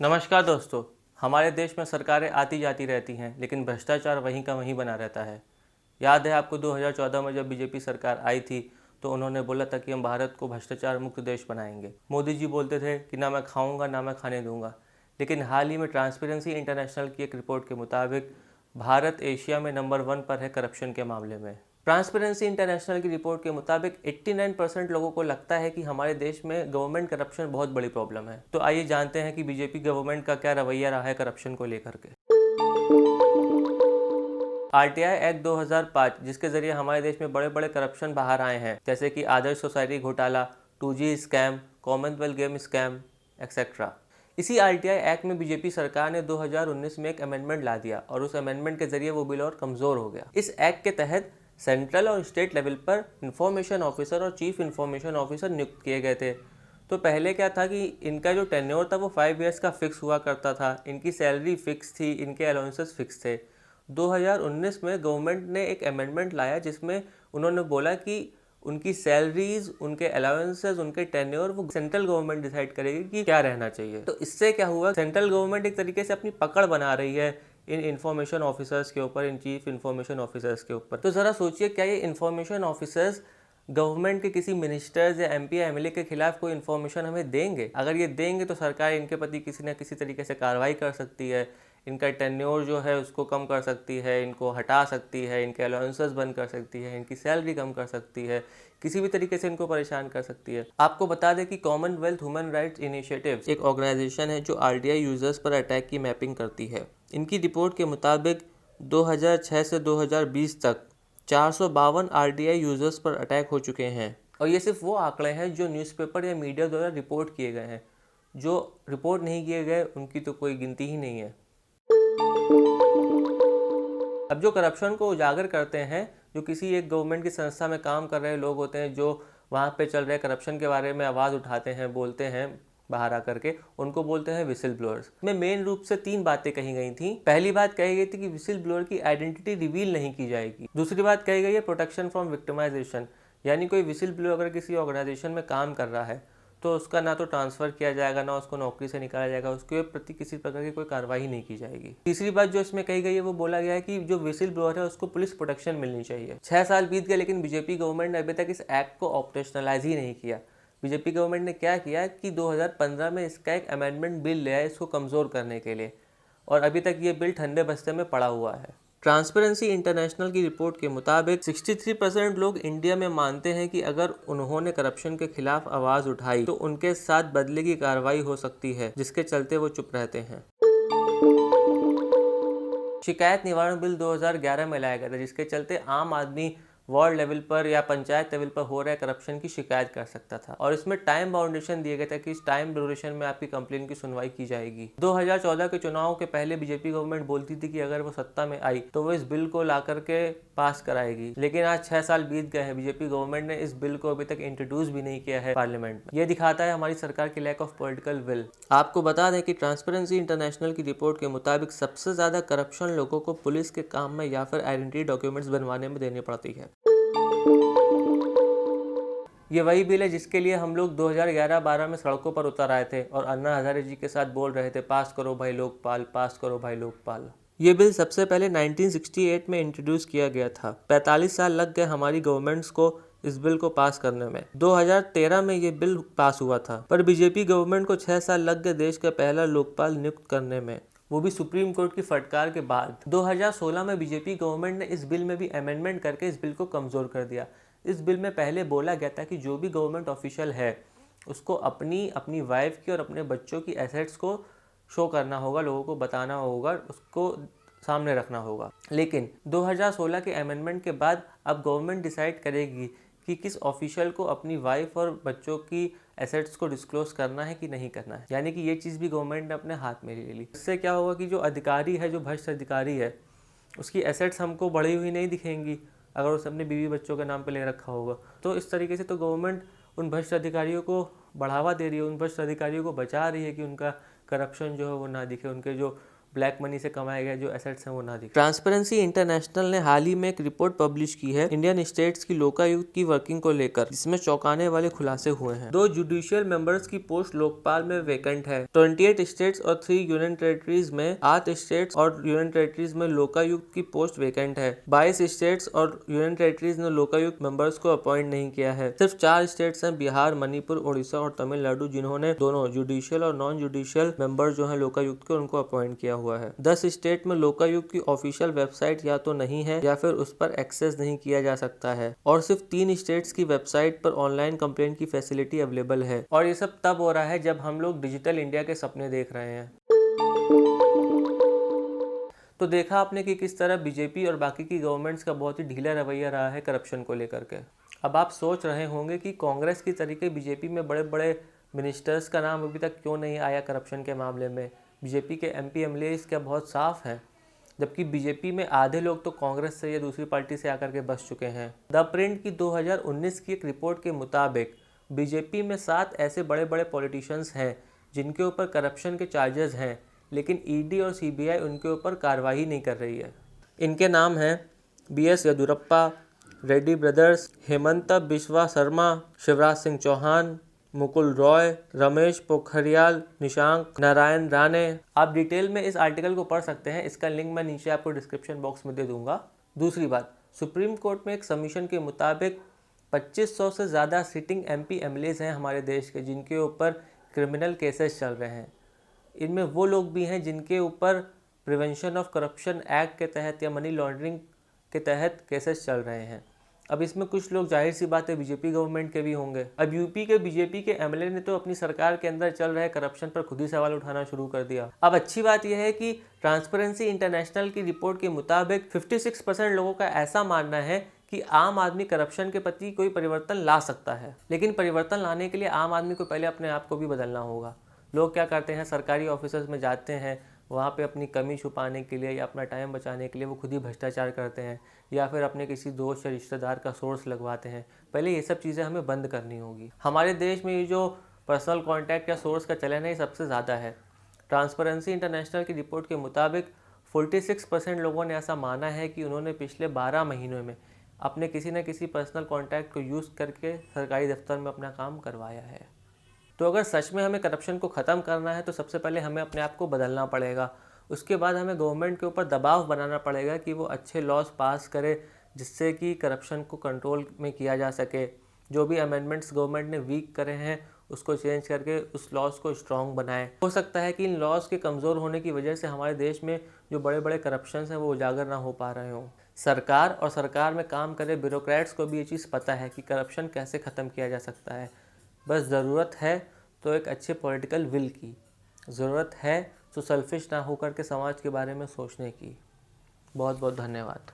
नमस्कार दोस्तों। हमारे देश में सरकारें आती जाती रहती हैं, लेकिन भ्रष्टाचार वहीं का वहीं बना रहता है। याद है आपको 2014 में जब बीजेपी सरकार आई थी तो उन्होंने बोला था कि हम भारत को भ्रष्टाचार मुक्त देश बनाएंगे। मोदी जी बोलते थे कि ना मैं खाऊंगा ना मैं खाने दूंगा। लेकिन हाल ही में ट्रांसपेरेंसी इंटरनेशनल की एक रिपोर्ट के मुताबिक भारत एशिया में नंबर 1 पर है करप्शन के मामले में। ट्रांसपेरेंसी इंटरनेशनल की रिपोर्ट के मुताबिक 89% लोगों को लगता है कि हमारे देश में गवर्नमेंट करप्शन बहुत बड़ी प्रॉब्लम है। तो आइए जानते हैं कि बीजेपी गवर्नमेंट का क्या रवैया रहा है करप्शन को लेकर के। आरटीआई एक्ट 2005 जिसके जरिए हमारे देश में बड़े बड़े करप्शन बाहर आए हैं, जैसे कि आदर्श सोसाइटी घोटाला, 2G scam, Commonwealth game scam etcetera. इसी आरटीआई एक्ट में बीजेपी सरकार ने 2019 में एक अमेंडमेंट ला दिया और उस अमेंडमेंट के जरिए वो बिल और कमज़ोर हो गया। इस एक्ट के तहत सेंट्रल और स्टेट लेवल पर इंफॉर्मेशन ऑफिसर और चीफ इंफॉर्मेशन ऑफिसर नियुक्त किए गए थे। तो पहले क्या था कि इनका जो टेन्योर था वो 5 ईयर्स का फिक्स हुआ करता था, इनकी सैलरी फिक्स थी, इनके अलाउंसेस फिक्स थे। 2019 में गवर्नमेंट ने एक अमेंडमेंट लाया जिसमें उन्होंने बोला कि उनकी सैलरीज, उनके अलाउंसेस, उनके टेन्योर वो सेंट्रल गवर्नमेंट डिसाइड करेगी कि क्या रहना चाहिए। तो इससे क्या हुआ, सेंट्रल गवर्नमेंट एक तरीके से अपनी पकड़ बना रही है इन इंफॉर्मेशन ऑफिसर्स के ऊपर, इन चीफ इंफॉर्मेशन ऑफिसर्स के ऊपर। तो ज़रा सोचिए, क्या ये इंफॉर्मेशन ऑफिसर्स गवर्नमेंट के किसी मिनिस्टर्स या एमपी या एमएलए के खिलाफ कोई इन्फॉर्मेशन हमें देंगे? अगर ये देंगे तो सरकार इनके प्रति किसी न किसी तरीके से कार्रवाई कर सकती है, इनका टेन्योर जो है उसको कम कर सकती है, इनको हटा सकती है, इनके अलाउंसेस बंद कर सकती है, इनकी सैलरी कम कर सकती है, किसी भी तरीके से इनको परेशान कर सकती है। आपको बता दें कि कॉमनवेल्थ ह्यूमन राइट्स इनिशिएटिव एक ऑर्गेनाइजेशन है जो आरटीआई यूजर्स पर अटैक की मैपिंग करती है। इनकी रिपोर्ट के मुताबिक 2006 से 2020 तक 452 आरटीआई यूजर्स पर अटैक हो चुके हैं। और ये सिर्फ वो आंकड़े हैं जो न्यूज़पेपर या मीडिया द्वारा रिपोर्ट किए गए हैं। जो रिपोर्ट नहीं किए गए उनकी तो कोई गिनती ही नहीं है। अब जो करप्शन को उजागर करते हैं, जो किसी एक गवर्नमेंट की संस्था में काम कर रहे लोग होते हैं, जो वहाँ पे चल रहे करप्शन के बारे में आवाज़ उठाते हैं, बोलते हैं बाहर आकर के, उनको बोलते हैं विसिल ब्लोअर्स। में मेन रूप से 3 बातें कही गई थी। पहली बात कही गई थी कि विसिल ब्लोअर की आइडेंटिटी रिवील नहीं की जाएगी। दूसरी बात कही गई है प्रोटेक्शन फ्रॉम विक्टिमाइजेशन, यानी कोई विसिल ब्लोअर अगर किसी ऑर्गेनाइजेशन में काम कर रहा है तो उसका ना तो ट्रांसफ़र किया जाएगा, ना उसको नौकरी से निकाला जाएगा, उसके प्रति किसी प्रकार की कोई कार्रवाई नहीं की जाएगी। तीसरी बात जो इसमें कही गई है वो बोला गया है कि जो विसिल ब्लोअर है उसको पुलिस प्रोटेक्शन मिलनी चाहिए। 6 साल बीत गए लेकिन बीजेपी गवर्नमेंट ने अभी तक इस एक्ट को ऑपरेशनलाइज ही नहीं किया। बीजेपी गवर्नमेंट ने क्या किया कि 2015 में इसका एक अमेंडमेंट बिल ले आया इसको कमज़ोर करने के लिए, और अभी तक ये बिल ठंडे बस्ते में पड़ा हुआ है। ट्रांसपेरेंसी इंटरनेशनल की रिपोर्ट के मुताबिक 63% लोग इंडिया में मानते हैं कि अगर उन्होंने करप्शन के खिलाफ आवाज़ उठाई तो उनके साथ बदले की कार्रवाई हो सकती है, जिसके चलते वो चुप रहते हैं। शिकायत निवारण बिल 2011 में लाया गया था, जिसके चलते आम आदमी वार्ड लेवल पर या पंचायत लेवल पर हो रहे करप्शन की शिकायत कर सकता था, और इसमें टाइम बाउंडेशन दिया गया था कि इस टाइम ड्यूरेशन में आपकी कंप्लेन की सुनवाई की जाएगी। 2014 के चुनाव के पहले बीजेपी गवर्नमेंट बोलती थी कि अगर वो सत्ता में आई तो वो इस बिल को ला करके पास कराएगी, लेकिन आज 6 साल बीत गए हैं, बीजेपी गवर्नमेंट ने इस बिल को अभी तक इंट्रोड्यूस भी नहीं किया है पार्लियामेंट में। ये दिखाता है हमारी सरकार की लैक ऑफ पॉलिटिकल विल। आपको बता दें कि ट्रांसपेरेंसी इंटरनेशनल की रिपोर्ट के मुताबिक सबसे ज़्यादा करप्शन लोगों को पुलिस के काम में या फिर आइडेंटिटी डॉक्यूमेंट्स बनवाने में देनी पड़ती है। ये वही बिल है जिसके लिए हम लोग 2011-12 में सड़कों पर उतर आए थे और अन्ना हजारे जी के साथ बोल रहे थे, पास करो भाई लोकपाल, पास करो भाई लोकपाल। ये बिल सबसे पहले 1968 में इंट्रोड्यूस किया गया था। 45 साल लग गए हमारी गवर्नमेंट्स को इस बिल को पास करने में। 2013 में ये बिल पास हुआ था, पर बीजेपी गवर्नमेंट को 6 साल लग गए देश का पहला लोकपाल नियुक्त करने में, वो भी सुप्रीम कोर्ट की फटकार के बाद। 2016 में बीजेपी गवर्नमेंट ने इस बिल में भी अमेंडमेंट करके इस बिल को कमज़ोर कर दिया। इस बिल में पहले बोला गया था कि जो भी गवर्नमेंट ऑफिशियल है उसको अपनी वाइफ की और अपने बच्चों की एसेट्स को शो करना होगा, लोगों को बताना होगा, उसको सामने रखना होगा। लेकिन 2016 के अमेंडमेंट के बाद अब गवर्नमेंट डिसाइड करेगी कि किस ऑफिशियल को अपनी वाइफ और बच्चों की एसेट्स को डिस्क्लोज करना है कि नहीं करना है, यानी कि ये चीज़ भी गवर्नमेंट ने अपने हाथ में ले ली। इससे क्या होगा कि जो अधिकारी है, जो भ्रष्ट अधिकारी है, उसकी एसेट्स हमको बढ़ी हुई नहीं दिखेंगी अगर उसने अपने बीवी बच्चों के नाम पे ले रखा होगा। तो इस तरीके से तो गवर्नमेंट उन भ्रष्ट अधिकारियों को बढ़ावा दे रही है, उन भ्रष्ट अधिकारियों को बचा रही है कि उनका करप्शन जो है वो ना दिखे, उनके जो ब्लैक मनी से कमाए गए जो एसेट्स हैं वो ना दिखे। ट्रांसपेरेंसी इंटरनेशनल ने हाल ही में एक रिपोर्ट पब्लिश की है इंडियन स्टेट्स की लोकायुक्त की वर्किंग को लेकर, जिसमें चौंकाने वाले खुलासे हुए हैं। 2 जुडिशियल मेंबर्स की पोस्ट लोकपाल में वेकेंट है। 28 स्टेट्स और 3 यूनियन टेरिटरीज में 8 स्टेट्स और यूनियन टेरिटरीज में लोकायुक्त की पोस्ट वेकेंट है। 22 स्टेट्स और यूनियन टेरिटरीज ने लोकायुक्त मेंबर्स को अपॉइंट नहीं किया है। सिर्फ 4 स्टेट्स हैं, बिहार, मणिपुर, उड़ीसा और तमिलनाडु, जिन्होंने दोनों जुडिशियल और नॉन जुडिशियल मेंबर जो हैं लोकायुक्त के, उनको अपॉइंट किया हुआ है। 10 स्टेट में लोकायुक्त की ऑफिशियल वेबसाइट या तो नहीं है या फिर उस पर एक्सेस नहीं किया जा सकता है, और सिर्फ 3 स्टेट्स की वेबसाइट पर ऑनलाइन कंप्लेंट की फैसिलिटी अवेलेबल है। और ये सब तब हो रहा है जब हम लोग डिजिटल इंडिया के सपने देख रहे हैं। तो देखा आपने कि किस तरह बीजेपी और बाकी की गवर्नमेंट्स का बहुत ही ढीला रवैया रहा है करप्शन को लेकर के। अब आप सोच रहे होंगे कि कांग्रेस की तरीके बीजेपी में बड़े बड़े मिनिस्टर्स का नाम अभी तक क्यों नहीं आया करप्शन के मामले में। बीजेपी के एमपी एमएलए क्या बहुत साफ हैं, जबकि बीजेपी में आधे लोग तो कांग्रेस से या दूसरी पार्टी से आकर के बस चुके हैं। द प्रिंट की 2019 की एक रिपोर्ट के मुताबिक बीजेपी में 7 ऐसे बड़े बड़े पॉलिटिशियंस हैं जिनके ऊपर करप्शन के चार्जेस हैं, लेकिन ईडी और सीबीआई उनके ऊपर कार्रवाई नहीं कर रही है। इनके नाम हैं बीएस येदियुरप्पा, रेड्डी ब्रदर्स, हेमंता बिस्वा शर्मा, शिवराज सिंह चौहान, मुकुल रॉय, रमेश पोखरियाल निशांक, नारायण राणे। आप डिटेल में इस आर्टिकल को पढ़ सकते हैं, इसका लिंक मैं नीचे आपको डिस्क्रिप्शन बॉक्स में दे दूंगा। दूसरी बात, सुप्रीम कोर्ट में एक सबमिशन के मुताबिक 2500 से ज़्यादा सिटिंग एमपी एमएलएज हैं हमारे देश के, जिनके ऊपर क्रिमिनल केसेस चल रहे हैं। इनमें वो लोग भी हैं जिनके ऊपर प्रिवेंशन ऑफ करप्शन एक्ट के तहत या मनी लॉन्ड्रिंग के तहत केसेस चल रहे हैं। अब इसमें कुछ लोग जाहिर सी बात है बीजेपी गवर्नमेंट के भी होंगे। अब यूपी के बीजेपी के एमएलए ने तो अपनी सरकार के अंदर चल रहे करप्शन पर खुद ही सवाल उठाना शुरू कर दिया। अब अच्छी बात यह है कि ट्रांसपेरेंसी इंटरनेशनल की रिपोर्ट के मुताबिक 56% लोगों का ऐसा मानना है कि आम आदमी करप्शन के प्रति कोई परिवर्तन ला सकता है, लेकिन परिवर्तन लाने के लिए आम आदमी को पहले अपने आप को भी बदलना होगा। लोग क्या करते हैं, सरकारी ऑफिसर्स में जाते हैं, वहाँ पे अपनी कमी छुपाने के लिए या अपना टाइम बचाने के लिए वो खुद ही भ्रष्टाचार करते हैं, या फिर अपने किसी दोस्त या रिश्तेदार का सोर्स लगवाते हैं। पहले ये सब चीज़ें हमें बंद करनी होगी। हमारे देश में ये जो पर्सनल कॉन्टैक्ट या सोर्स का चलन है, ये सबसे ज़्यादा है। ट्रांसपेरेंसी इंटरनेशनल की रिपोर्ट के मुताबिक 46% लोगों ने ऐसा माना है कि उन्होंने पिछले 12 महीनों में अपने किसी न किसी पर्सनल कॉन्टैक्ट को यूज़ करके सरकारी दफ्तर में अपना काम करवाया है। तो अगर सच में हमें करप्शन को ख़त्म करना है तो सबसे पहले हमें अपने आप को बदलना पड़ेगा। उसके बाद हमें गवर्नमेंट के ऊपर दबाव बनाना पड़ेगा कि वो अच्छे लॉज पास करे, जिससे कि करप्शन को कंट्रोल में किया जा सके। जो भी अमेंडमेंट्स गवर्नमेंट ने वीक करे हैं उसको चेंज करके उस लॉज को स्ट्रॉन्ग बनाए। हो सकता है कि इन लॉज के कमज़ोर होने की वजह से हमारे देश में जो बड़े बड़े करप्शंस हैं वो उजागर ना हो पा रहे हों। सरकार और सरकार में काम करे ब्यूरोक्रेट्स को भी ये चीज़ पता है कि करप्शन कैसे ख़त्म किया जा सकता है। बस ज़रूरत है तो एक अच्छे पॉलिटिकल विल की, ज़रूरत है तो सेल्फिश ना होकर के समाज के बारे में सोचने की। बहुत बहुत धन्यवाद।